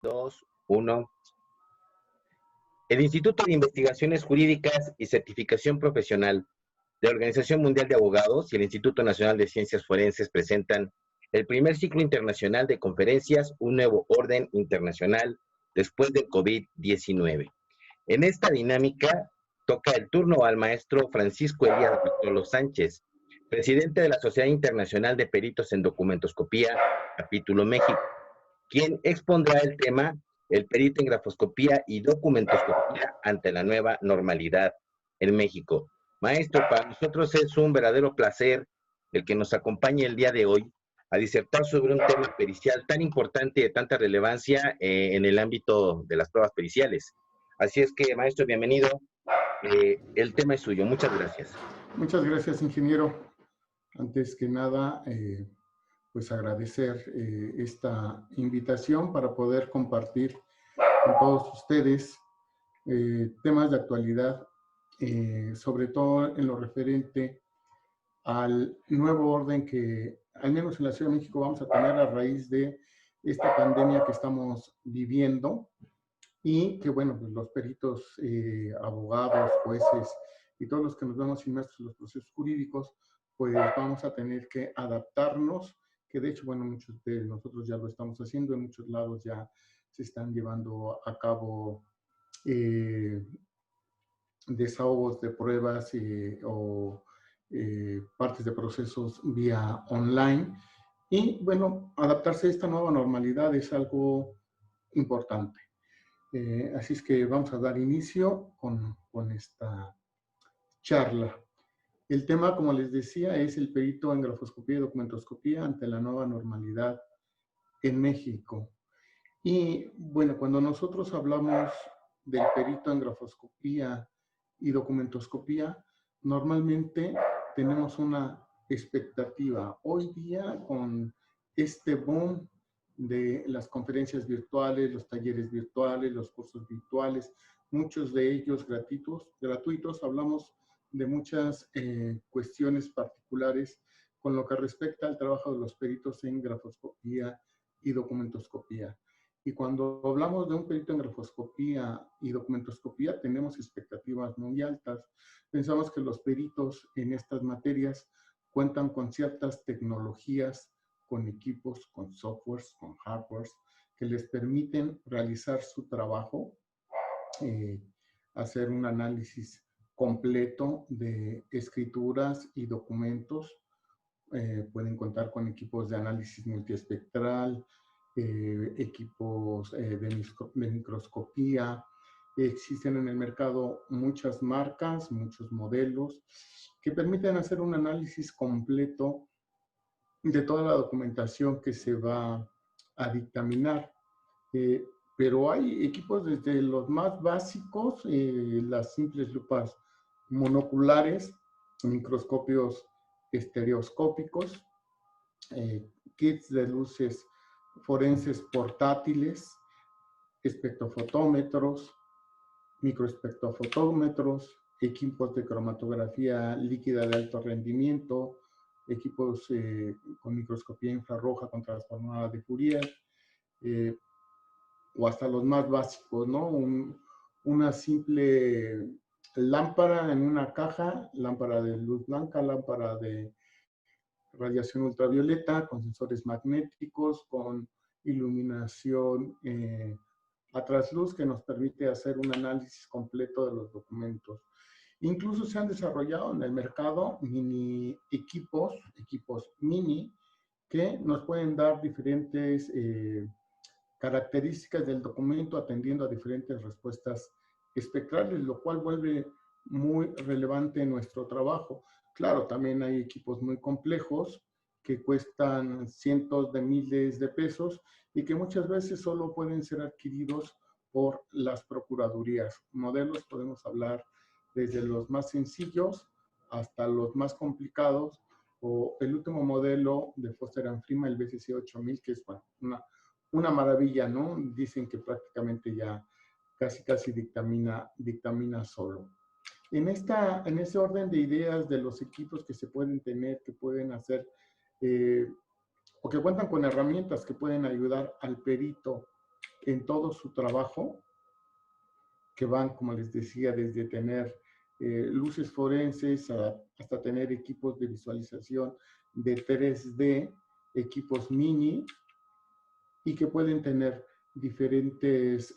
2, 1. El Instituto de Investigaciones Jurídicas y Certificación Profesional de la Organización Mundial de Abogados y el Instituto Nacional de Ciencias Forenses presentan el primer ciclo internacional de conferencias, un nuevo orden internacional después del COVID-19. En esta dinámica toca el turno al maestro Francisco Elías Bartolo Sánchez, presidente de la Sociedad Internacional de Peritos en Documentoscopía, capítulo México, quien expondrá el tema el perito en grafoscopía y documentoscopía ante la nueva normalidad en México. Maestro, para nosotros es un verdadero placer el que nos acompañe el día de hoy a disertar sobre un tema pericial tan importante y de tanta relevancia en el ámbito de las pruebas periciales. Así es que, maestro, bienvenido. El tema es suyo. Muchas gracias. Muchas gracias, ingeniero. Antes que nada, pues agradecer esta invitación para poder compartir con todos ustedes temas de actualidad, sobre todo en lo referente al nuevo orden que, al menos en la Ciudad de México, vamos a tener a raíz de esta pandemia que estamos viviendo y que, bueno, pues los peritos, abogados, jueces y todos los que nos vemos inmersos en los procesos jurídicos, pues vamos a tener que adaptarnos, que de hecho, bueno, muchos de nosotros ya lo estamos haciendo, en muchos lados ya se están llevando a cabo desahogos de pruebas o partes de procesos vía online. Y bueno, adaptarse a esta nueva normalidad es algo importante. Así es que vamos a dar inicio con esta charla. El tema, como les decía, es el perito en grafoscopía y documentoscopía ante la nueva normalidad en México. Y bueno, cuando nosotros hablamos del perito en grafoscopía y documentoscopía, normalmente tenemos una expectativa. Hoy día, con este boom de las conferencias virtuales, los talleres virtuales, los cursos virtuales, muchos de ellos gratuitos, hablamos de muchas cuestiones particulares con lo que respecta al trabajo de los peritos en grafoscopía y documentoscopía. Y cuando hablamos de un perito en grafoscopía y documentoscopía, tenemos expectativas muy altas. Pensamos que los peritos en estas materias cuentan con ciertas tecnologías, con equipos, con softwares, con hardwares, que les permiten realizar su trabajo, hacer un análisis completo de escrituras y documentos. Pueden contar con equipos de análisis multiespectral, equipos de microscopía. Existen en el mercado muchas marcas, muchos modelos que permiten hacer un análisis completo de toda la documentación que se va a dictaminar. Pero hay equipos desde los más básicos, las simples lupas monoculares, microscopios estereoscópicos, kits de luces forenses portátiles, espectrofotómetros, microespectrofotómetros, equipos de cromatografía líquida de alto rendimiento, equipos con microscopía infrarroja con transformada de Fourier, o hasta los más básicos, ¿no? Una simple lámpara en una caja, lámpara de luz blanca, lámpara de radiación ultravioleta, con sensores magnéticos, con iluminación a trasluz que nos permite hacer un análisis completo de los documentos. Incluso se han desarrollado en el mercado mini equipos mini, que nos pueden dar diferentes características del documento atendiendo a diferentes respuestas espectrales, lo cual vuelve muy relevante nuestro trabajo. Claro, también hay equipos muy complejos que cuestan cientos de miles de pesos y que muchas veces solo pueden ser adquiridos por las procuradurías. Modelos podemos hablar desde los más sencillos hasta los más complicados, o el último modelo de Foster & Freeman, el BCC 8000, que es una maravilla, ¿no? Dicen que prácticamente ya casi dictamina solo. En ese orden de ideas de los equipos que se pueden tener, que pueden hacer, o que cuentan con herramientas que pueden ayudar al perito en todo su trabajo, que van, como les decía, desde tener luces forenses hasta tener equipos de visualización de 3D, equipos mini, y que pueden tener diferentes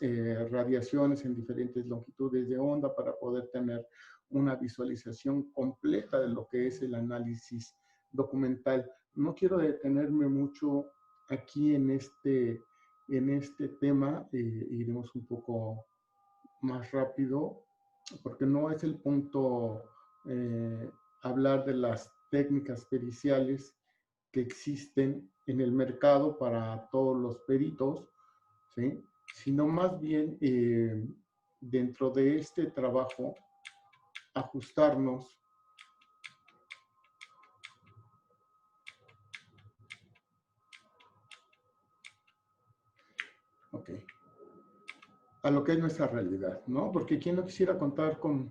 radiaciones en diferentes longitudes de onda para poder tener una visualización completa de lo que es el análisis documental. No quiero detenerme mucho aquí en este tema, iremos un poco más rápido, porque no es el punto hablar de las técnicas periciales que existen en el mercado para todos los peritos, ¿sí? Sino más bien dentro de este trabajo ajustarnos a lo que es nuestra realidad, ¿no? Porque quién no quisiera contar con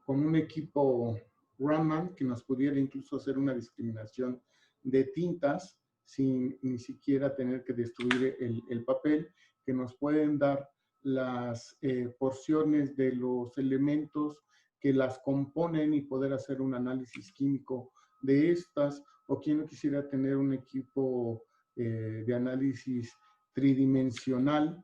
un equipo Raman que nos pudiera incluso hacer una discriminación de tintas sin ni siquiera tener que destruir el papel, que nos pueden dar las porciones de los elementos que las componen y poder hacer un análisis químico de estas, o quien no quisiera tener un equipo de análisis tridimensional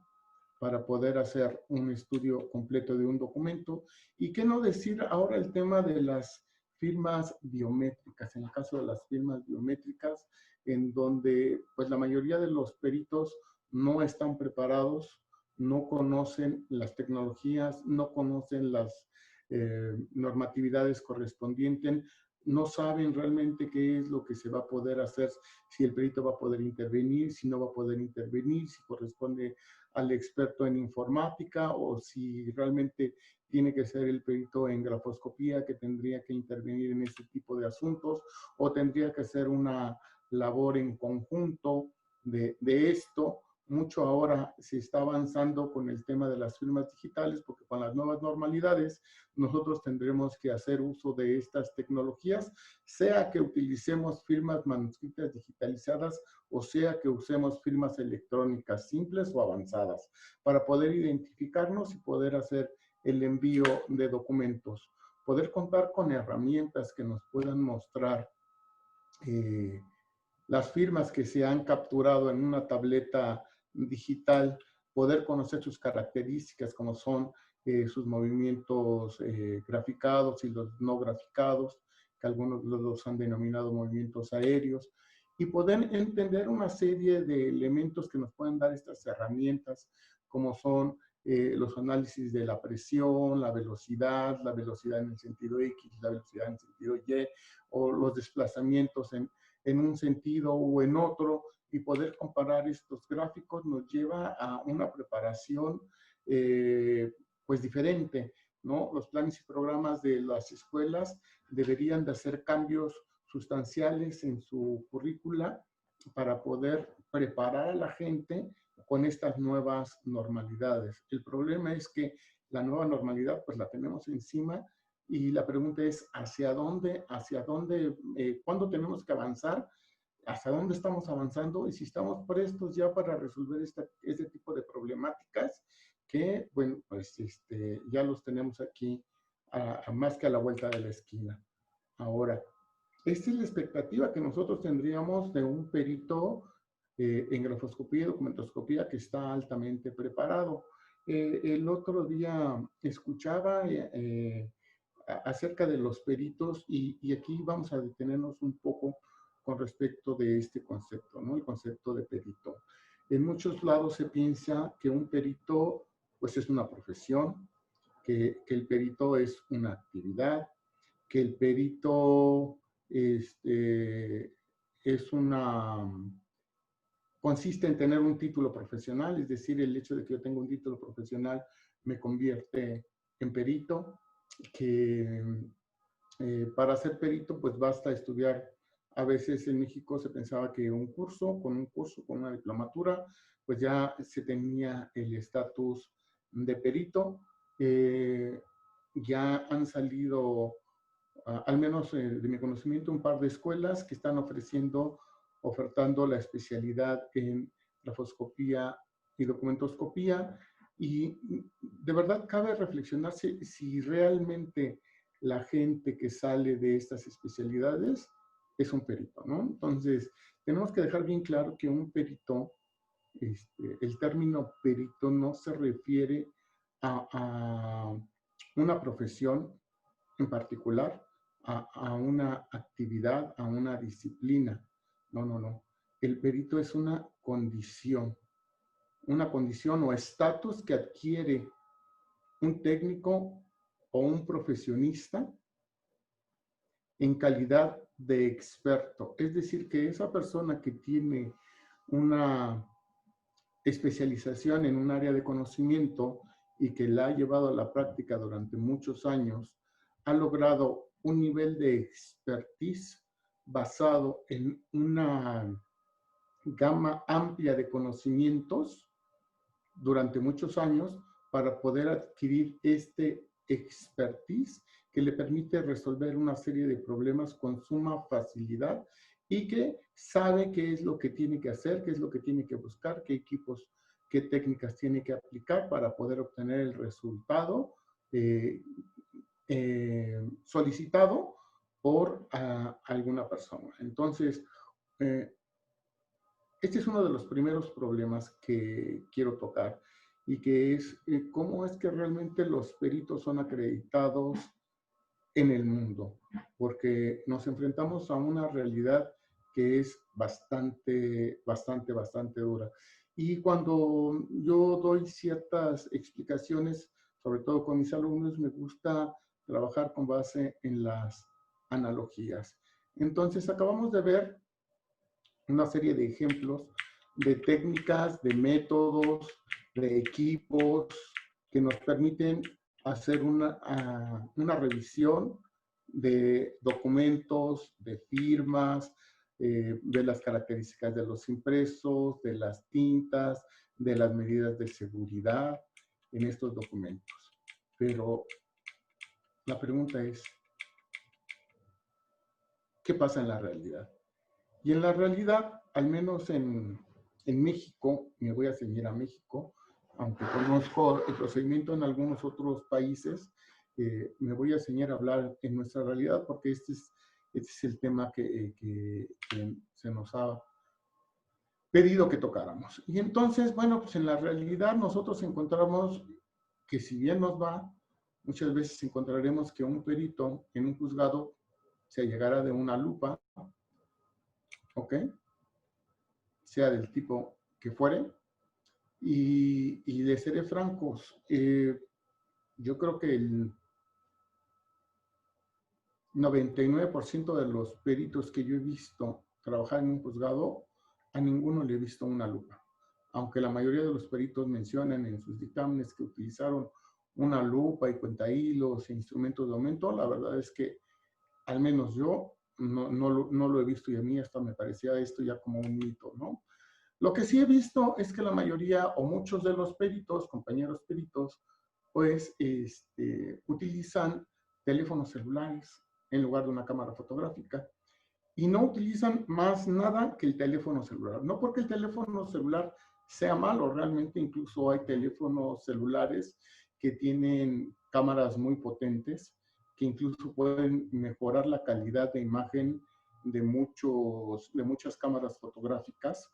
para poder hacer un estudio completo de un documento. Y qué no decir ahora el tema de las firmas biométricas, en el caso de las firmas biométricas, en donde pues la mayoría de los peritos no están preparados, no conocen las tecnologías, no conocen las normatividades correspondientes, no saben realmente qué es lo que se va a poder hacer, si el perito va a poder intervenir, si no va a poder intervenir, si corresponde al experto en informática o si realmente tiene que ser el perito en grafoscopía que tendría que intervenir en este tipo de asuntos o tendría que ser una labor en conjunto de esto. Mucho ahora se está avanzando con el tema de las firmas digitales porque con las nuevas normalidades nosotros tendremos que hacer uso de estas tecnologías, sea que utilicemos firmas manuscritas digitalizadas o sea que usemos firmas electrónicas simples o avanzadas para poder identificarnos y poder hacer el envío de documentos. Poder contar con herramientas que nos puedan mostrar las firmas que se han capturado en una tableta digital, poder conocer sus características como son sus movimientos graficados y los no graficados, que algunos los han denominado movimientos aéreos, y poder entender una serie de elementos que nos pueden dar estas herramientas, como son los análisis de la presión, la velocidad en el sentido X, la velocidad en el sentido Y, o los desplazamientos en un sentido o en otro, y poder comparar estos gráficos nos lleva a una preparación pues diferente, ¿no? Los planes y programas de las escuelas deberían de hacer cambios sustanciales en su currícula para poder preparar a la gente con estas nuevas normalidades. El problema es que la nueva normalidad pues la tenemos encima y la pregunta es hacia dónde, cuándo tenemos que avanzar, hacia dónde estamos avanzando y si estamos prestos ya para resolver este tipo de problemáticas que, bueno, pues ya los tenemos aquí más que a la vuelta de la esquina. Ahora, esta es la expectativa que nosotros tendríamos de un perito en grafoscopía y documentoscopía que está altamente preparado. El otro día escuchaba acerca de los peritos y aquí vamos a detenernos un poco con respecto de este concepto, ¿no? El concepto de perito. En muchos lados se piensa que un perito pues es una profesión, que el perito es una actividad, que el perito es consiste en tener un título profesional, es decir, el hecho de que yo tenga un título profesional me convierte en perito, que para ser perito pues basta estudiar. A veces en México se pensaba que un curso, con una diplomatura, pues ya se tenía el estatus de perito. Ya han salido, al menos de mi conocimiento, un par de escuelas que están ofertando la especialidad en grafoscopía y documentoscopía. Y de verdad cabe reflexionar si realmente la gente que sale de estas especialidades es un perito, ¿no? Entonces, tenemos que dejar bien claro que un perito, el término perito no se refiere a una profesión en particular, a una actividad, a una disciplina. No, no, no. El perito es una condición o estatus que adquiere un técnico o un profesionista en calidad de experto. Es decir, que esa persona que tiene una especialización en un área de conocimiento y que la ha llevado a la práctica durante muchos años, ha logrado un nivel de expertise basado en una gama amplia de conocimientos durante muchos años para poder adquirir este expertise que le permite resolver una serie de problemas con suma facilidad y que sabe qué es lo que tiene que hacer, qué es lo que tiene que buscar, qué equipos, qué técnicas tiene que aplicar para poder obtener el resultado solicitado por alguna persona. Entonces, este es uno de los primeros problemas que quiero tocar y que es cómo es que realmente los peritos son acreditados en el mundo, porque nos enfrentamos a una realidad que es bastante dura. Y cuando yo doy ciertas explicaciones, sobre todo con mis alumnos, me gusta trabajar con base en las analogías. Entonces, acabamos de ver una serie de ejemplos de técnicas, de métodos, de equipos que nos permiten hacer una revisión de documentos, de firmas, de las características de los impresos, de las tintas, de las medidas de seguridad en estos documentos. Pero la pregunta es, ¿qué pasa en la realidad? Y en la realidad, al menos en México, me voy a ceñir a México, aunque conozco el procedimiento en algunos otros países, me voy a ceñir a hablar en nuestra realidad porque este es el tema que se nos ha pedido que tocáramos. Y entonces, bueno, pues en la realidad nosotros encontramos que si bien nos va, muchas veces encontraremos que un perito en un juzgado se llegará de una lupa, ¿ok? Sea del tipo que fuere. Y les seré francos, yo creo que el 99% de los peritos que yo he visto trabajar en un juzgado, a ninguno le he visto una lupa. Aunque la mayoría de los peritos mencionan en sus dictámenes que utilizaron una lupa y cuentahilos e instrumentos de aumento, la verdad es que al menos yo no lo he visto y a mí hasta me parecía esto ya como un mito, ¿no? Lo que sí he visto es que la mayoría o muchos de los peritos, compañeros peritos, pues utilizan teléfonos celulares en lugar de una cámara fotográfica y no utilizan más nada que el teléfono celular. No porque el teléfono celular sea malo, realmente incluso hay teléfonos celulares que tienen cámaras muy potentes que incluso pueden mejorar la calidad de imagen de muchas cámaras fotográficas.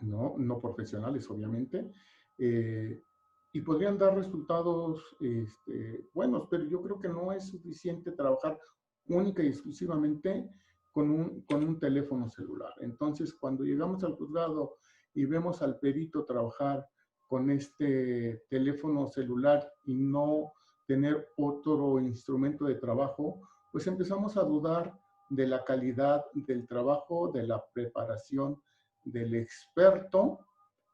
No profesionales, obviamente, y podrían dar resultados buenos, pero yo creo que no es suficiente trabajar única y exclusivamente con un teléfono celular. Entonces, cuando llegamos al juzgado y vemos al perito trabajar con este teléfono celular y no tener otro instrumento de trabajo, pues empezamos a dudar de la calidad del trabajo, de la preparación del experto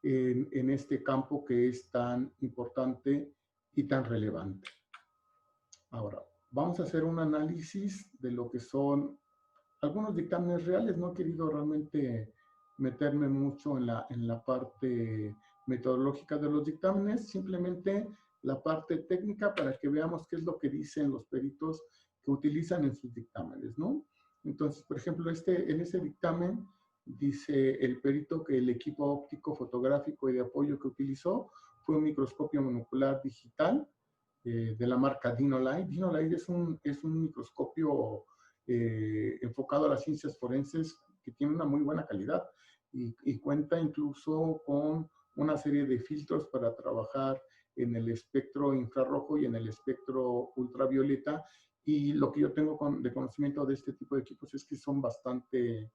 en este campo que es tan importante y tan relevante. Ahora, vamos a hacer un análisis de lo que son algunos dictámenes reales. No he querido realmente meterme mucho en la parte metodológica de los dictámenes, simplemente la parte técnica para que veamos qué es lo que dicen los peritos que utilizan en sus dictámenes, ¿no? Entonces, por ejemplo, en ese dictamen Dice el perito que el equipo óptico, fotográfico y de apoyo que utilizó fue un microscopio monocular digital de la marca Dinolite. Dinolite es un microscopio enfocado a las ciencias forenses que tiene una muy buena calidad y cuenta incluso con una serie de filtros para trabajar en el espectro infrarrojo y en el espectro ultravioleta. Y lo que yo tengo de conocimiento de este tipo de equipos es que son bastante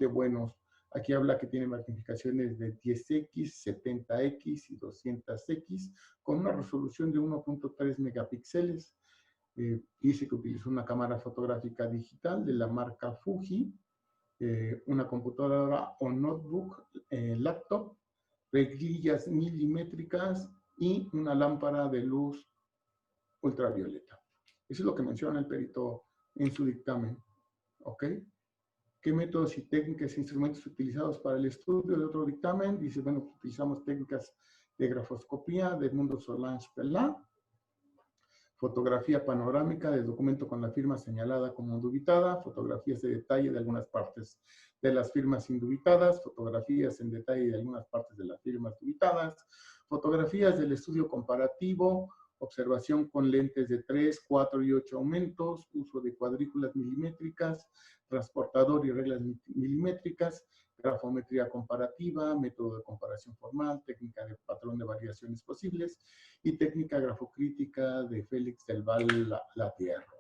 buenos. Aquí habla que tiene magnificaciones de 10x, 70x y 200x con una resolución de 1.3 megapíxeles. Dice que utiliza una cámara fotográfica digital de la marca Fuji, una computadora o notebook, laptop, reglillas milimétricas y una lámpara de luz ultravioleta. Eso es lo que menciona el perito en su dictamen. ¿Ok? ¿Qué métodos y técnicas e instrumentos utilizados para el estudio de otro dictamen? Dice, bueno, utilizamos técnicas de grafoscopía de Edmundo Solange Pelá, fotografía panorámica del documento con la firma señalada como indubitada, fotografías de detalle de algunas partes de las firmas indubitadas, fotografías en detalle de algunas partes de las firmas dubitadas, fotografías del estudio comparativo, observación con lentes de 3, 4 y 8 aumentos, uso de cuadrículas milimétricas, transportador y reglas milimétricas, grafometría comparativa, método de comparación formal, técnica de patrón de variaciones posibles y técnica grafocrítica de Félix del Val Latierro.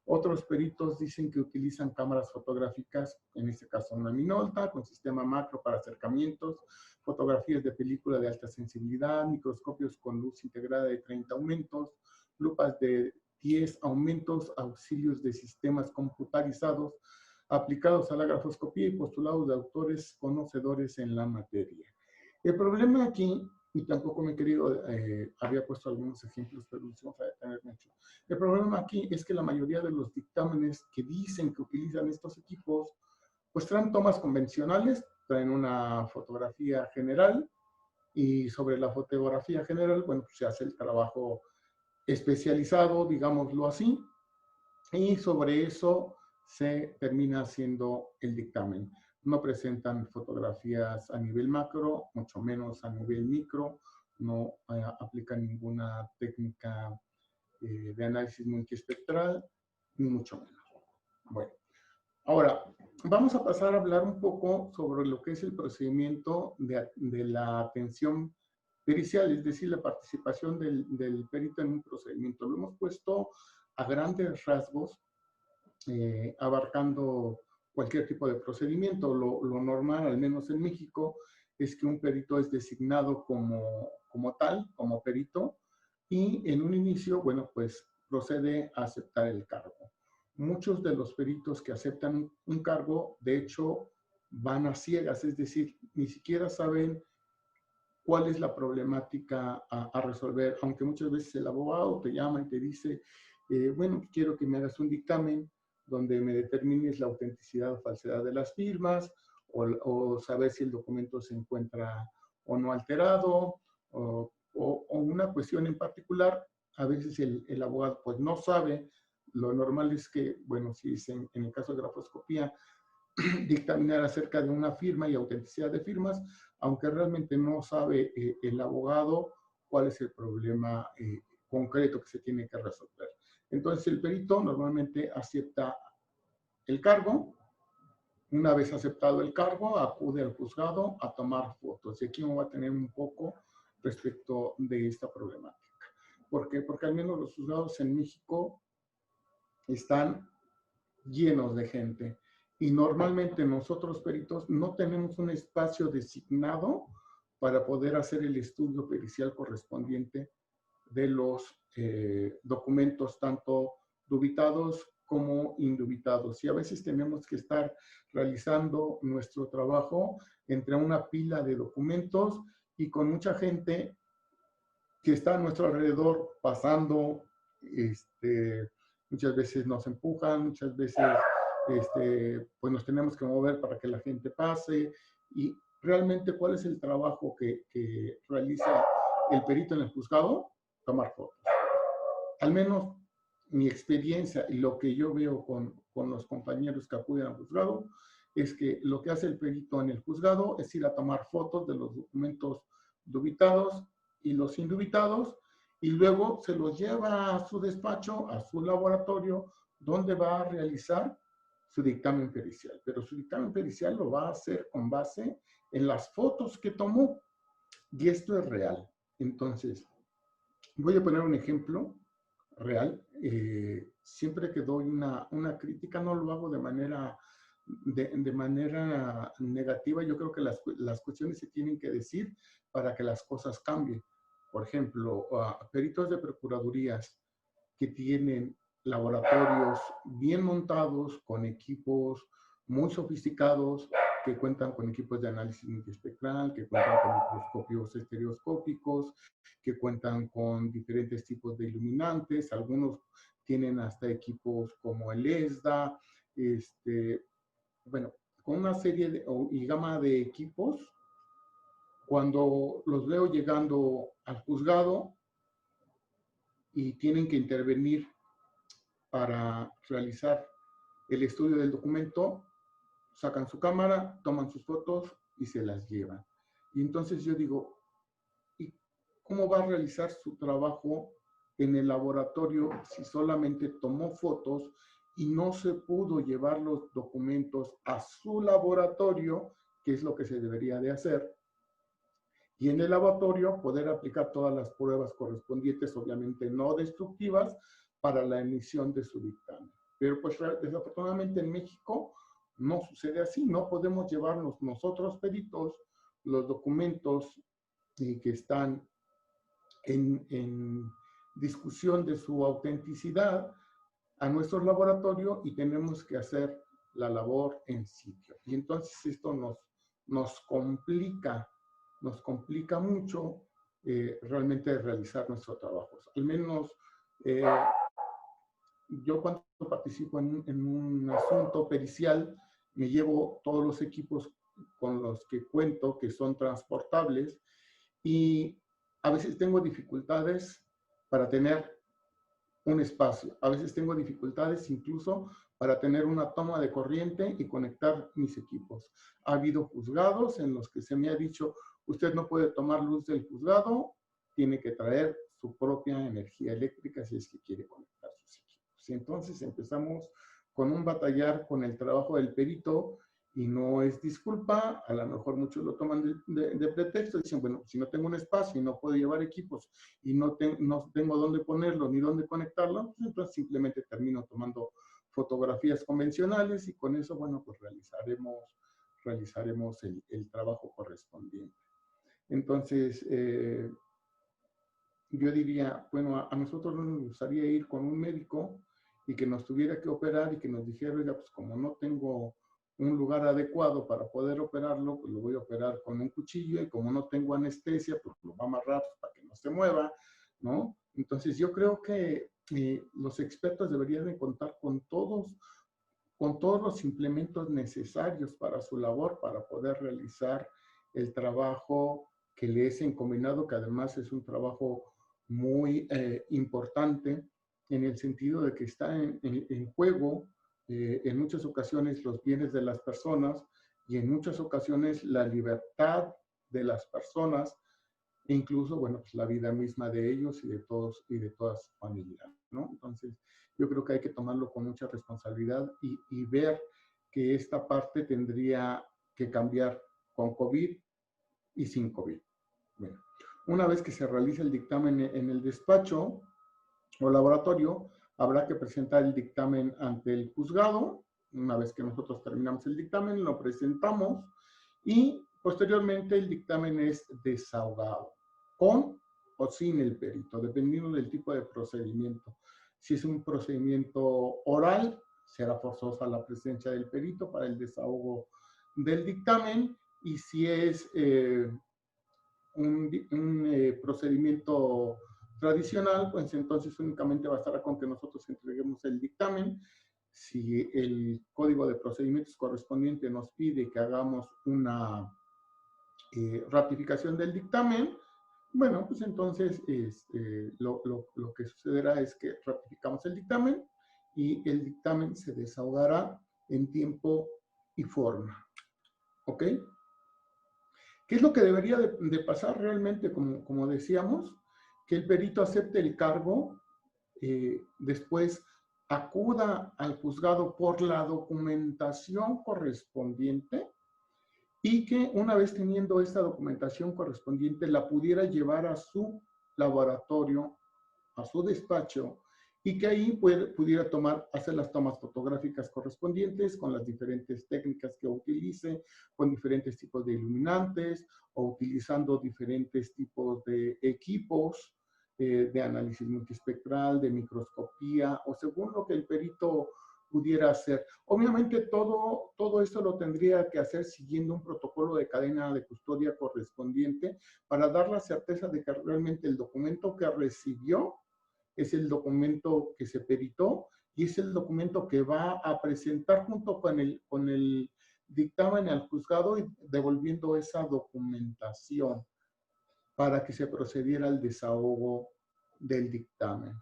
Otros peritos dicen que utilizan cámaras fotográficas, en este caso una Minolta, con sistema macro para acercamientos, fotografías de película de alta sensibilidad, microscopios con luz integrada de 30 aumentos, lupas de 10 aumentos, auxilios de sistemas computarizados aplicados a la grafoscopía y postulados de autores conocedores en la materia. El problema aquí, y tampoco me he querido, había puesto algunos ejemplos, pero no se vamos a detener mucho. El problema aquí es que la mayoría de los dictámenes que dicen que utilizan estos equipos, pues traen tomas convencionales, traen una fotografía general, y sobre la fotografía general, bueno, pues se hace el trabajo especializado, digámoslo así, y sobre eso se termina haciendo el dictamen. No presentan fotografías a nivel macro, mucho menos a nivel micro, no aplican ninguna técnica de análisis multiespectral, ni mucho menos. Bueno, ahora vamos a pasar a hablar un poco sobre lo que es el procedimiento de la atención pericial, es decir, la participación del perito en un procedimiento. Lo hemos puesto a grandes rasgos, abarcando cualquier tipo de procedimiento. Lo normal, al menos en México, es que un perito es designado como tal, como perito, y en un inicio, bueno, pues procede a aceptar el cargo. Muchos de los peritos que aceptan un cargo, de hecho, van a ciegas, es decir, ni siquiera saben cuál es la problemática a resolver, aunque muchas veces el abogado te llama y te dice, bueno, quiero que me hagas un dictamen donde me determines la autenticidad o falsedad de las firmas, o saber si el documento se encuentra o no alterado, o una cuestión en particular. A veces el abogado pues no sabe. Lo normal es que, bueno, si es en el caso de grafoscopía, dictaminar acerca de una firma y autenticidad de firmas, aunque realmente no sabe el abogado cuál es el problema concreto que se tiene que resolver. Entonces el perito normalmente acepta el cargo. Una vez aceptado el cargo, acude al juzgado a tomar fotos. Y aquí me voy a tener un poco respecto de esta problemática. ¿Por qué? Porque al menos los juzgados en México están llenos de gente. Y normalmente nosotros peritos no tenemos un espacio designado para poder hacer el estudio pericial correspondiente de los documentos, tanto dubitados como indubitados. Y a veces tenemos que estar realizando nuestro trabajo entre una pila de documentos y con mucha gente que está a nuestro alrededor pasando, muchas veces nos empujan, muchas veces pues nos tenemos que mover para que la gente pase. Y realmente, ¿cuál es el trabajo que realiza el perito en el juzgado? Tomar fotos. Al menos mi experiencia y lo que yo veo con los compañeros que acuden al juzgado es que lo que hace el perito en el juzgado es ir a tomar fotos de los documentos dubitados y los indubitados, y luego se los lleva a su despacho, a su laboratorio, donde va a realizar su dictamen pericial. Pero su dictamen pericial lo va a hacer con base en las fotos que tomó, y esto es real. Entonces, voy a poner un ejemplo real. Siempre que doy una crítica, no lo hago de manera negativa. Yo creo que las cuestiones se tienen que decir para que las cosas cambien. Por ejemplo, peritos de procuradurías que tienen laboratorios bien montados, con equipos muy sofisticados, que cuentan con equipos de análisis multiespectral, que cuentan con microscopios estereoscópicos, que cuentan con diferentes tipos de iluminantes, algunos tienen hasta equipos como el ESDA, bueno, con una serie y gama de equipos. Cuando los veo llegando al juzgado y tienen que intervenir para realizar el estudio del documento, sacan su cámara, toman sus fotos y se las llevan. Y entonces yo digo, ¿y cómo va a realizar su trabajo en el laboratorio si solamente tomó fotos y no se pudo llevar los documentos a su laboratorio, que es lo que se debería de hacer? Y en el laboratorio poder aplicar todas las pruebas correspondientes, obviamente no destructivas, para la emisión de su dictamen. Pero pues desafortunadamente en México no sucede así. No podemos llevarnos nosotros, peritos, los documentos que están en discusión de su autenticidad a nuestro laboratorio, y tenemos que hacer la labor en sitio. Y entonces esto nos complica mucho realmente realizar nuestros trabajos. Al menos yo, cuando participo en un asunto pericial, me llevo todos los equipos con los que cuento, que son transportables, y a veces tengo dificultades para tener un espacio. A veces tengo dificultades incluso para tener una toma de corriente y conectar mis equipos. Ha habido juzgados en los que se me ha dicho, usted no puede tomar luz del juzgado, tiene que traer su propia energía eléctrica si es que quiere conectar sus equipos. Y entonces empezamos con un batallar con el trabajo del perito, y no es disculpa. A lo mejor muchos lo toman de pretexto, dicen, bueno, si no tengo un espacio y no puedo llevar equipos y no tengo dónde ponerlo ni dónde conectarlo, pues entonces simplemente termino tomando fotografías convencionales, y con eso, bueno, pues realizaremos el trabajo correspondiente. Entonces, yo diría, bueno, a nosotros nos gustaría ir con un médico y que nos tuviera que operar y que nos dijera, oiga, pues como no tengo un lugar adecuado para poder operarlo, pues lo voy a operar con un cuchillo, y como no tengo anestesia, pues lo va a amarrar para que no se mueva, ¿no? Entonces yo creo que los expertos deberían de contar con todos los implementos necesarios para su labor, para poder realizar el trabajo que le es encomendado, que además es un trabajo muy importante, en el sentido de que está en juego en muchas ocasiones los bienes de las personas, y en muchas ocasiones la libertad de las personas, e incluso, bueno, pues la vida misma de ellos y de todos y de toda su familia, ¿no? Entonces, yo creo que hay que tomarlo con mucha responsabilidad y ver que esta parte tendría que cambiar con COVID y sin COVID. Bueno, una vez que se realice el dictamen en el despacho o laboratorio, habrá que presentar el dictamen ante el juzgado. Una vez que nosotros terminamos el dictamen, lo presentamos, y posteriormente el dictamen es desahogado, con o sin el perito, dependiendo del tipo de procedimiento. Si es un procedimiento oral, será forzosa la presencia del perito para el desahogo del dictamen, y si es un procedimiento tradicional, pues entonces únicamente bastará con que nosotros entreguemos el dictamen. Si el código de procedimientos correspondiente nos pide que hagamos una ratificación del dictamen, bueno, pues entonces lo que sucederá es que ratificamos el dictamen, y el dictamen se desahogará en tiempo y forma. ¿Ok? ¿Qué es lo que debería de pasar realmente, como decíamos? Que el perito acepte el cargo, después acuda al juzgado por la documentación correspondiente y que una vez teniendo esta documentación correspondiente la pudiera llevar a su laboratorio, a su despacho, y que ahí pudiera hacer las tomas fotográficas correspondientes con las diferentes técnicas que utilice, con diferentes tipos de iluminantes o utilizando diferentes tipos de equipos de análisis multiespectral, de microscopía o según lo que el perito pudiera hacer. Obviamente todo esto lo tendría que hacer siguiendo un protocolo de cadena de custodia correspondiente para dar la certeza de que realmente el documento que recibió es el documento que se peritó y es el documento que va a presentar junto con el dictamen al juzgado y devolviendo esa documentación para que se procediera al desahogo del dictamen.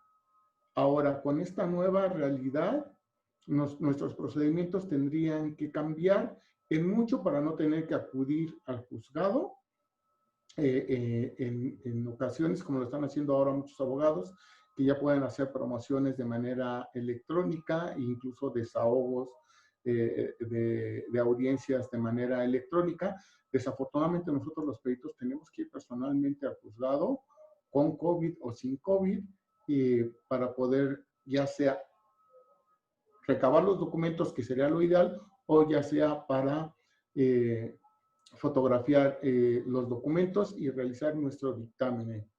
Ahora, con esta nueva realidad, nuestros procedimientos tendrían que cambiar en mucho para no tener que acudir al juzgado. En ocasiones, como lo están haciendo ahora muchos abogados, que ya pueden hacer promociones de manera electrónica e incluso desahogos de audiencias de manera electrónica. Desafortunadamente nosotros los peritos tenemos que ir personalmente al juzgado con COVID o sin COVID para poder ya sea recabar los documentos, que sería lo ideal, o ya sea para fotografiar los documentos y realizar nuestro dictamen.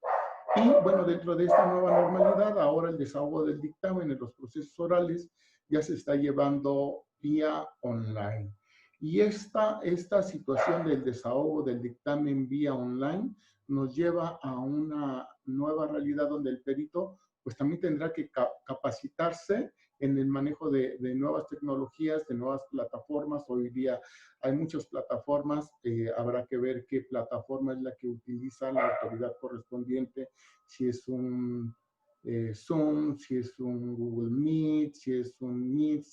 Y bueno, dentro de esta nueva normalidad, ahora el desahogo del dictamen en los procesos orales ya se está llevando vía online. Y esta situación del desahogo del dictamen vía online nos lleva a una nueva realidad donde el perito pues también tendrá que capacitarse en el manejo de nuevas tecnologías, de nuevas plataformas. Hoy día hay muchas plataformas, habrá que ver qué plataforma es la que utiliza la autoridad correspondiente, si es un Zoom, si es un Google Meet, si es un Meet,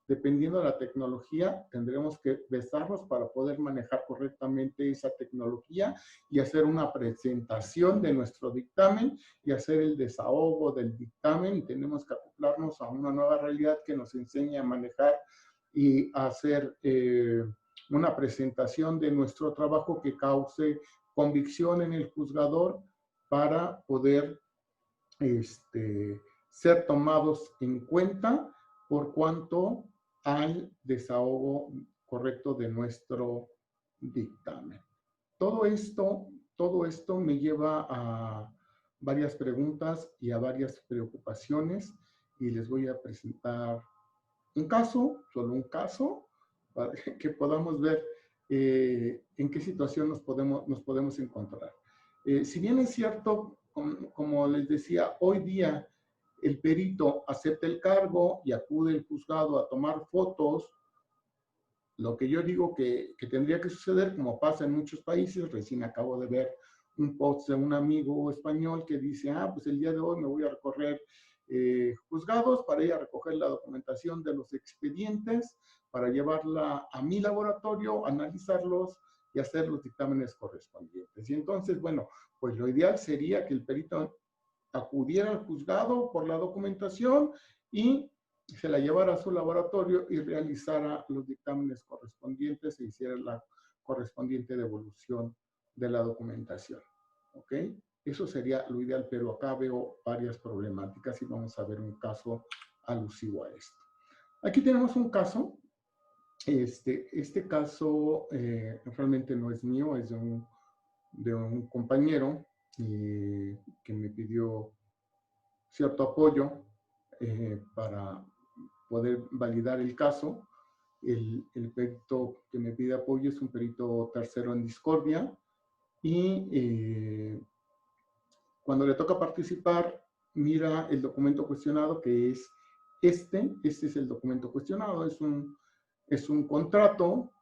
dependiendo de la tecnología, tendremos que besarnos para poder manejar correctamente esa tecnología y hacer una presentación de nuestro dictamen y hacer el desahogo del dictamen. Y tenemos que acoplarnos a una nueva realidad que nos enseñe a manejar y hacer una presentación de nuestro trabajo que cause convicción en el juzgador para poder ser tomados en cuenta por cuanto al desahogo correcto de nuestro dictamen. Todo esto me lleva a varias preguntas y a varias preocupaciones y les voy a presentar un caso, solo un caso, para que podamos ver en qué situación nos podemos encontrar. Si bien es cierto, como les decía, hoy día el perito acepta el cargo y acude al juzgado a tomar fotos, lo que yo digo que tendría que suceder, como pasa en muchos países. Recién acabo de ver un post de un amigo español que dice, pues el día de hoy me voy a recorrer juzgados para ir a recoger la documentación de los expedientes, para llevarla a mi laboratorio, analizarlos y hacer los dictámenes correspondientes. Y entonces, bueno, pues lo ideal sería que el perito acudiera al juzgado por la documentación y se la llevara a su laboratorio y realizara los dictámenes correspondientes e hiciera la correspondiente devolución de la documentación. ¿Ok? Eso sería lo ideal, pero acá veo varias problemáticas y vamos a ver un caso alusivo a esto. Aquí tenemos un caso. Este caso realmente no es mío, es de un compañero que me pidió cierto apoyo para poder validar el caso. El perito que me pide apoyo es un perito tercero en discordia y cuando le toca participar, mira el documento cuestionado, que es este es el documento cuestionado, es un contrato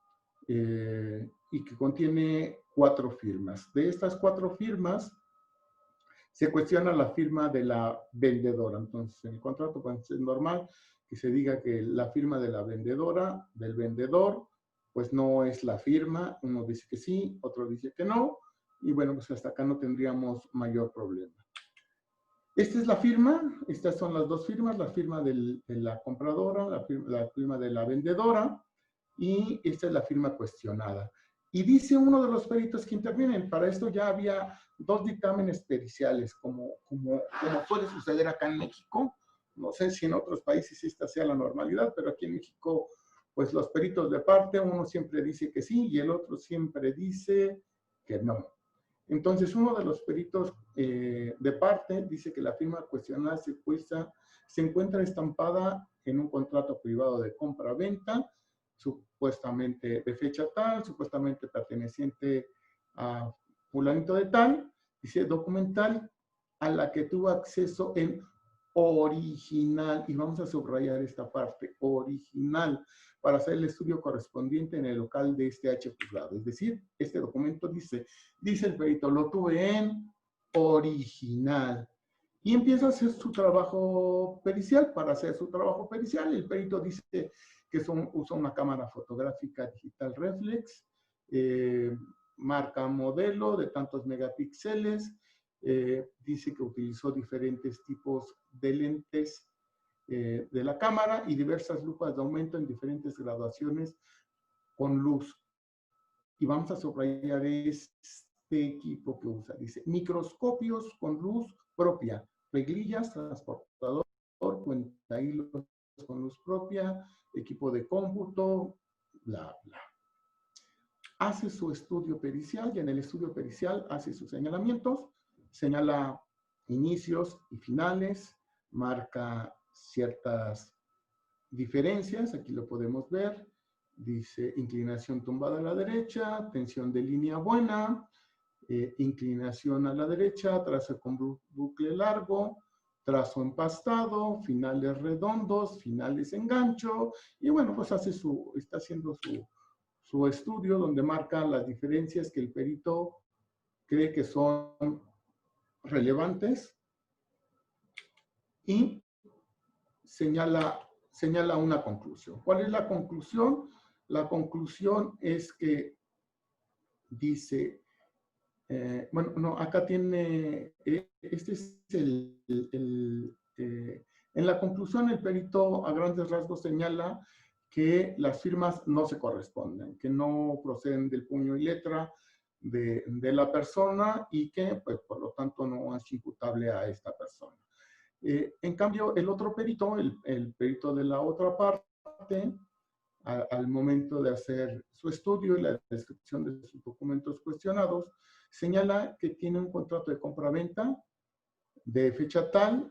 y que contiene 4 firmas. De estas 4 firmas, se cuestiona la firma de la vendedora. Entonces, en el contrato puede ser normal que se diga que la firma de la vendedora, del vendedor, pues no es la firma, uno dice que sí, otro dice que no, y bueno, pues hasta acá no tendríamos mayor problema. Esta es la firma, estas son las dos firmas, la firma de la compradora, la firma de la vendedora, y esta es la firma cuestionada. Y dice uno de los peritos que intervienen, para esto ya había dos dictámenes periciales, como suele suceder acá en México. No sé si en otros países esta sea la normalidad, pero aquí en México, pues los peritos de parte, uno siempre dice que sí y el otro siempre dice que no. Entonces, uno de los peritos de parte dice que la firma cuestionada se encuentra estampada en un contrato privado de compra-venta, supuestamente de fecha tal, supuestamente perteneciente a fulanito de tal, dice documental a la que tuvo acceso en original, y vamos a subrayar esta parte, original, para hacer el estudio correspondiente en el local de este H juzgado. Es decir, este documento dice el perito, lo tuve en original. Y empieza a hacer su trabajo pericial. Para hacer su trabajo pericial, el perito dice que usa una cámara fotográfica digital reflex, marca modelo de tantos megapíxeles, dice que utilizó diferentes tipos de lentes de la cámara y diversas lupas de aumento en diferentes graduaciones con luz. Y vamos a subrayar este equipo que usa. Dice, microscopios con luz propia, reglillas, transportador, cuenta hilos con luz propia, equipo de cómputo, bla, bla. Hace su estudio pericial y en el estudio pericial hace sus señalamientos, señala inicios y finales, marca ciertas diferencias, aquí lo podemos ver, dice inclinación tumbada a la derecha, tensión de línea buena, inclinación a la derecha, trazo con bucle largo, trazo empastado, finales redondos, finales en gancho, y bueno, pues está haciendo su estudio donde marca las diferencias que el perito cree que son relevantes y señala una conclusión. ¿Cuál es la conclusión? La conclusión es que dice, bueno, no, acá tiene, este es en la conclusión el perito a grandes rasgos señala que las firmas no se corresponden, que no proceden del puño y letra de la persona y que, pues, por lo tanto, no es imputable a esta persona. En cambio, el otro perito, el perito de la otra parte, al momento de hacer su estudio y la descripción de sus documentos cuestionados, señala que tiene un contrato de compra-venta de fecha tal,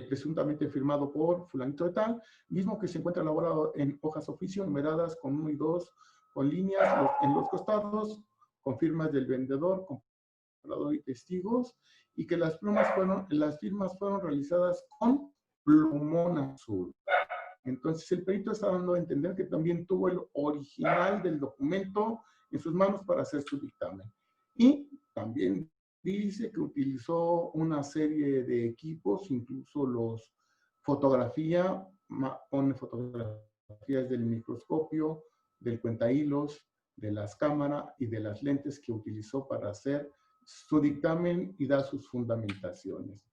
presuntamente firmado por fulanito de tal, mismo que se encuentra elaborado en hojas oficio numeradas con 1 y 2, con líneas en los costados, con firmas del vendedor, comprador y testigos, y que las firmas fueron realizadas con plumón azul. Entonces el perito está dando a entender que también tuvo el original del documento en sus manos para hacer su dictamen. Y también dice que utilizó una serie de equipos, incluso pone fotografías del microscopio, del cuentahilos, de las cámaras y de las lentes que utilizó para hacer su dictamen y da sus fundamentaciones.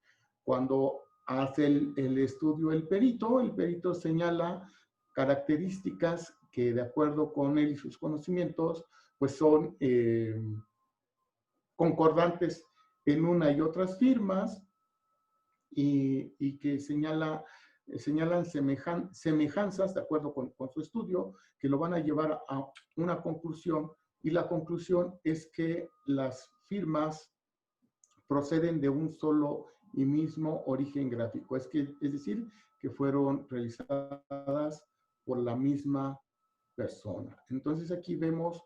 Cuando hace el estudio el perito señala características que de acuerdo con él y sus conocimientos, pues son concordantes en una y otras firmas y que señalan semejanzas de acuerdo con su estudio que lo van a llevar a una conclusión y la conclusión es que las firmas proceden de un solo y mismo origen gráfico. Es decir, que fueron realizadas por la misma persona. Entonces aquí vemos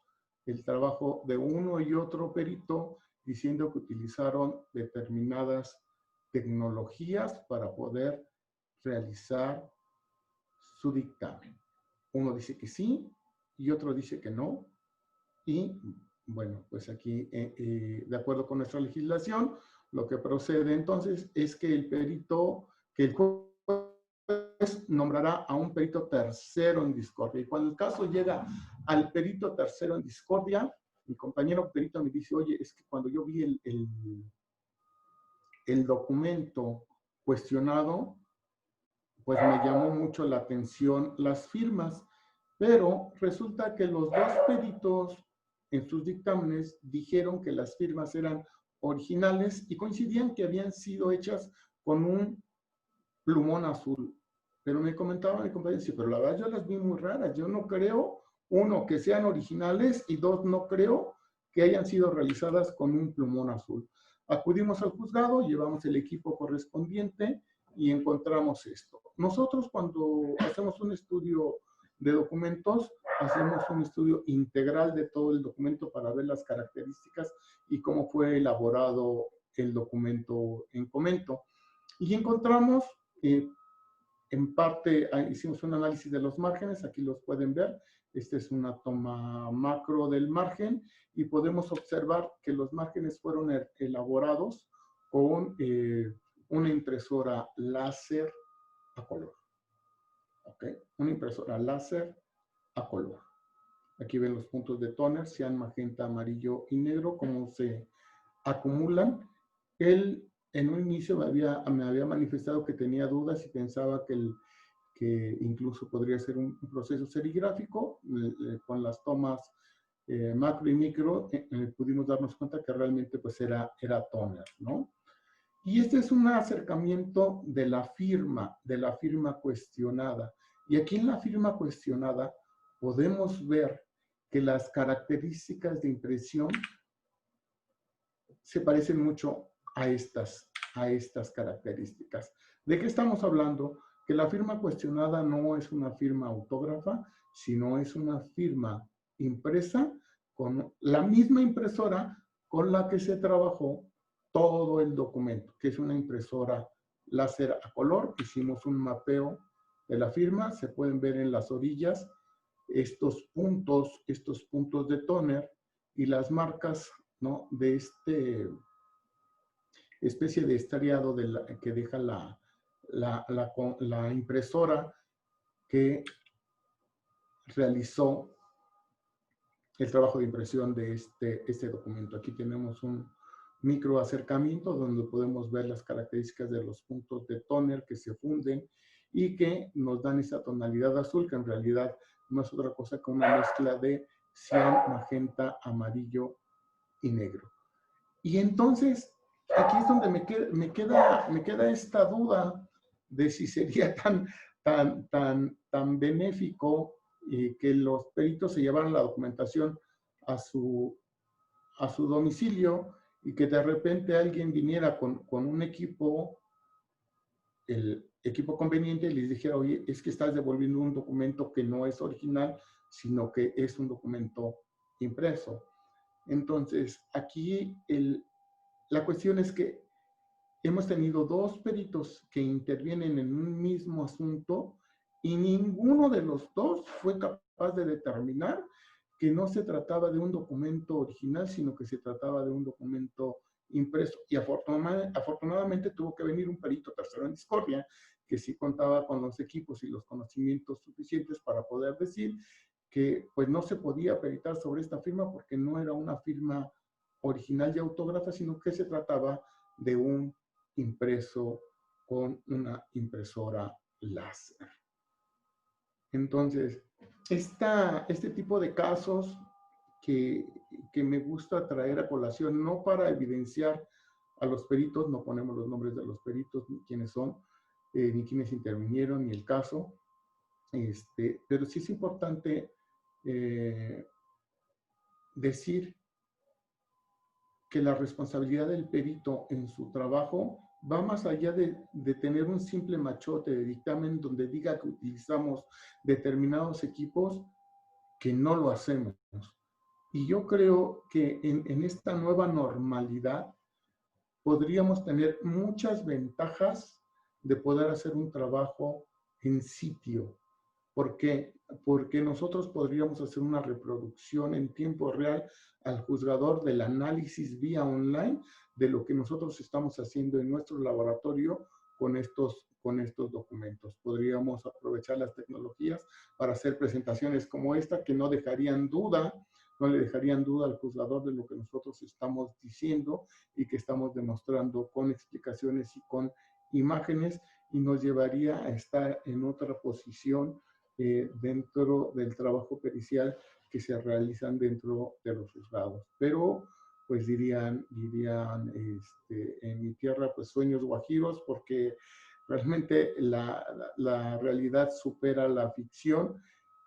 el trabajo de uno y otro perito diciendo que utilizaron determinadas tecnologías para poder realizar su dictamen. Uno dice que sí y otro dice que no. Y bueno, pues aquí, de acuerdo con nuestra legislación, lo que procede entonces es que el juez después nombrará a un perito tercero en discordia. Y cuando el caso llega al perito tercero en discordia, mi compañero perito me dice, oye, es que cuando yo vi el documento cuestionado, pues me llamó mucho la atención las firmas, pero resulta que los dos peritos en sus dictámenes dijeron que las firmas eran originales y coincidían que habían sido hechas con un plumón azul. Pero me comentaba mi compañero, sí, pero la verdad yo las vi muy raras. Yo no creo, uno, que sean originales y dos, no creo que hayan sido realizadas con un plumón azul. Acudimos al juzgado, llevamos el equipo correspondiente y encontramos esto. Nosotros cuando hacemos un estudio de documentos, hacemos un estudio integral de todo el documento para ver las características y cómo fue elaborado el documento en comento. Y encontramos, en parte, hicimos un análisis de los márgenes, aquí los pueden ver. Esta es una toma macro del margen y podemos observar que los márgenes fueron elaborados con una impresora láser a color. ¿Ok? Una impresora láser a color. Aquí ven los puntos de tóner, sean magenta, amarillo y negro, cómo se acumulan. Él en un inicio me había manifestado que tenía dudas y pensaba que incluso podría ser un proceso serigráfico. Con las tomas macro y micro pudimos darnos cuenta que realmente pues era tóner, ¿no? Y este es un acercamiento de la firma cuestionada. Y aquí en la firma cuestionada podemos ver que las características de impresión se parecen mucho a estas características. ¿De qué estamos hablando? Que la firma cuestionada no es una firma autógrafa, sino es una firma impresa con la misma impresora con la que se trabajó todo el documento, que es una impresora láser a color. Hicimos un mapeo de la firma, se pueden ver en las orillas estos puntos de tóner y las marcas, ¿no?, de especie de estriado que deja la impresora que realizó el trabajo de impresión de este documento. Aquí tenemos un micro acercamiento donde podemos ver las características de los puntos de tóner que se funden y que nos dan esa tonalidad azul, que en realidad no es otra cosa que una mezcla de cian, magenta, amarillo y negro. Y entonces, aquí es donde me queda esta duda de si sería tan benéfico que los peritos se llevaran la documentación a su domicilio y que de repente alguien viniera con un equipo, el equipo conveniente, y les dijera, oye, es que estás devolviendo un documento que no es original, sino que es un documento impreso. Entonces, aquí la cuestión es que hemos tenido dos peritos que intervienen en un mismo asunto y ninguno de los dos fue capaz de determinar que no se trataba de un documento original, sino que se trataba de un documento impreso. Y afortunadamente tuvo que venir un perito tercero en discordia, que sí contaba con los equipos y los conocimientos suficientes para poder decir que pues no se podía peritar sobre esta firma porque no era una firma original y autógrafa, sino que se trataba de un impreso con una impresora láser. Entonces, este tipo de casos que me gusta traer a colación, no para evidenciar a los peritos, no ponemos los nombres de los peritos, ni quiénes son, ni quiénes intervinieron, ni el caso, pero sí es importante decir que la responsabilidad del perito en su trabajo va más allá de tener un simple machote de dictamen donde diga que utilizamos determinados equipos, que no lo hacemos. Y yo creo que en esta nueva normalidad podríamos tener muchas ventajas de poder hacer un trabajo en sitio. ¿Por qué? Porque nosotros podríamos hacer una reproducción en tiempo real al juzgador del análisis vía online de lo que nosotros estamos haciendo en nuestro laboratorio con estos documentos. Podríamos aprovechar las tecnologías para hacer presentaciones como esta que no le dejarían duda al juzgador de lo que nosotros estamos diciendo y que estamos demostrando con explicaciones y con imágenes, y nos llevaría a estar en otra posición dentro del trabajo pericial que se realizan dentro de los juzgados. Pero pues dirían en mi tierra, pues sueños guajiros, porque realmente la realidad supera la ficción,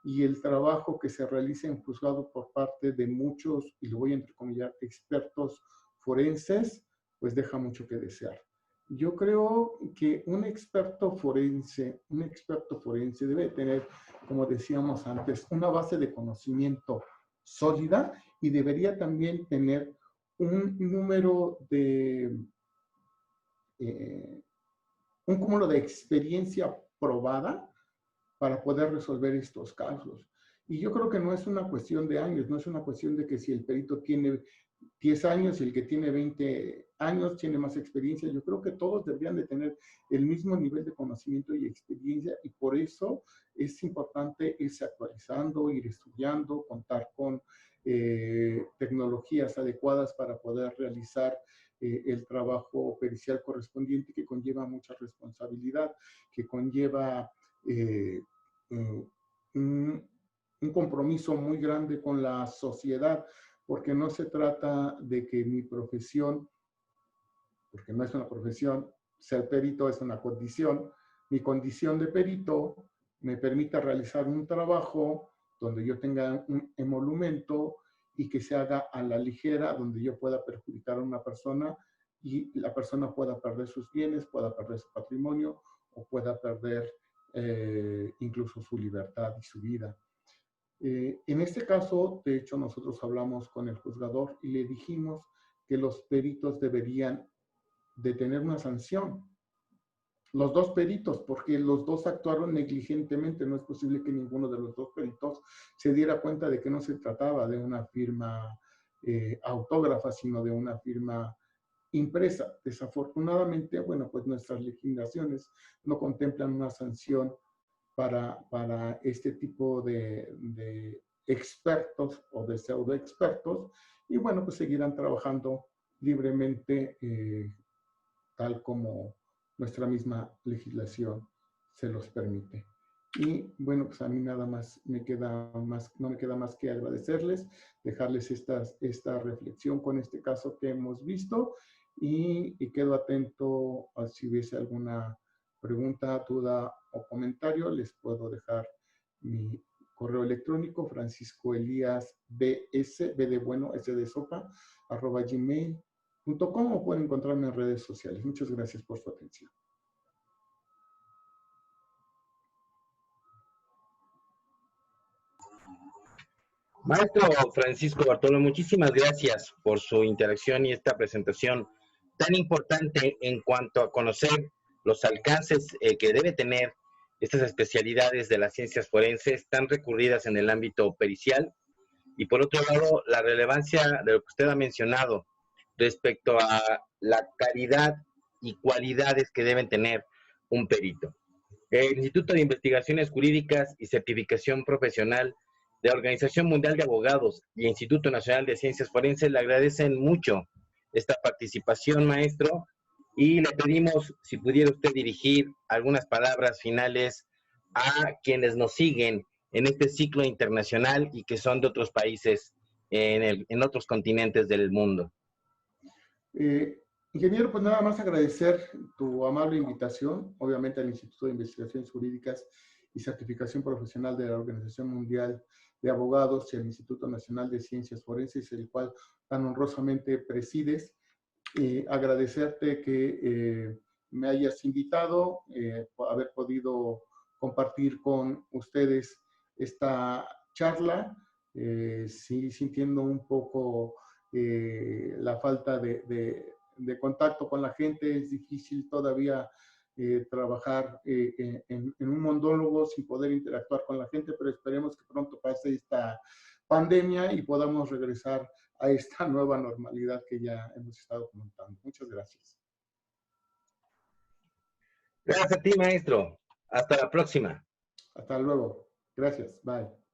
y el trabajo que se realiza en juzgado por parte de muchos, y lo voy a entrecomillar, expertos forenses, pues deja mucho que desear. Yo creo que un experto forense debe tener, como decíamos antes, una base de conocimiento sólida, y debería también tener un número de, un cúmulo de experiencia probada para poder resolver estos casos. Y yo creo que no es una cuestión de años, no es una cuestión de que si el perito tiene 10 años y el que tiene 20 años tiene más experiencia. Yo creo que todos deberían de tener el mismo nivel de conocimiento y experiencia, y por eso es importante irse actualizando, ir estudiando, contar con tecnologías adecuadas para poder realizar el trabajo pericial correspondiente, que conlleva mucha responsabilidad, que conlleva un compromiso muy grande con la sociedad, porque no se trata de que mi profesión, porque no es una profesión, ser perito es una condición, mi condición de perito me permita realizar un trabajo donde yo tenga un emolumento y que se haga a la ligera, donde yo pueda perjudicar a una persona y la persona pueda perder sus bienes, pueda perder su patrimonio o pueda perder incluso su libertad y su vida. En este caso, de hecho, nosotros hablamos con el juzgador y le dijimos que los peritos deberían de tener una sanción. Los dos peritos, porque los dos actuaron negligentemente. No es posible que ninguno de los dos peritos se diera cuenta de que no se trataba de una firma autógrafa, sino de una firma impresa. Desafortunadamente, bueno, pues nuestras legislaciones no contemplan una sanción para este tipo de expertos o de pseudo expertos, y bueno, pues seguirán trabajando libremente tal como nuestra misma legislación se los permite. Y bueno, pues a mí nada más no me queda más que agradecerles, dejarles esta reflexión con este caso que hemos visto, y quedo atento a si hubiese alguna pregunta, duda o comentario. Les puedo dejar mi correo electrónico, Francisco Elías BS, B de bueno, S de sopa, @gmail.com, o pueden encontrarme en redes sociales. Muchas gracias por su atención. Maestro Francisco Bartolo, muchísimas gracias por su interacción y esta presentación tan importante en cuanto a conocer los alcances que debe tener estas especialidades de las ciencias forenses tan recurridas en el ámbito pericial, y por otro lado la relevancia de lo que usted ha mencionado respecto a la calidad y cualidades que deben tener un perito. El Instituto de Investigaciones Jurídicas y Certificación Profesional de la Organización Mundial de Abogados y Instituto Nacional de Ciencias Forenses le agradecen mucho esta participación, maestro, y le pedimos si pudiera usted dirigir algunas palabras finales a quienes nos siguen en este ciclo internacional y que son de otros países en otros continentes del mundo. Ingeniero, pues nada más agradecer tu amable invitación, obviamente al Instituto de Investigaciones Jurídicas y Certificación Profesional de la Organización Mundial de Abogados y al Instituto Nacional de Ciencias Forenses, el cual tan honrosamente presides. Agradecerte que me hayas invitado, haber podido compartir con ustedes esta charla, sí sintiendo un poco la falta de contacto con la gente. Es difícil todavía trabajar en un mondólogo sin poder interactuar con la gente, pero esperemos que pronto pase esta pandemia y podamos regresar a esta nueva normalidad que ya hemos estado comentando. Muchas gracias. Gracias a ti, maestro. Hasta la próxima. Hasta luego. Gracias. Bye.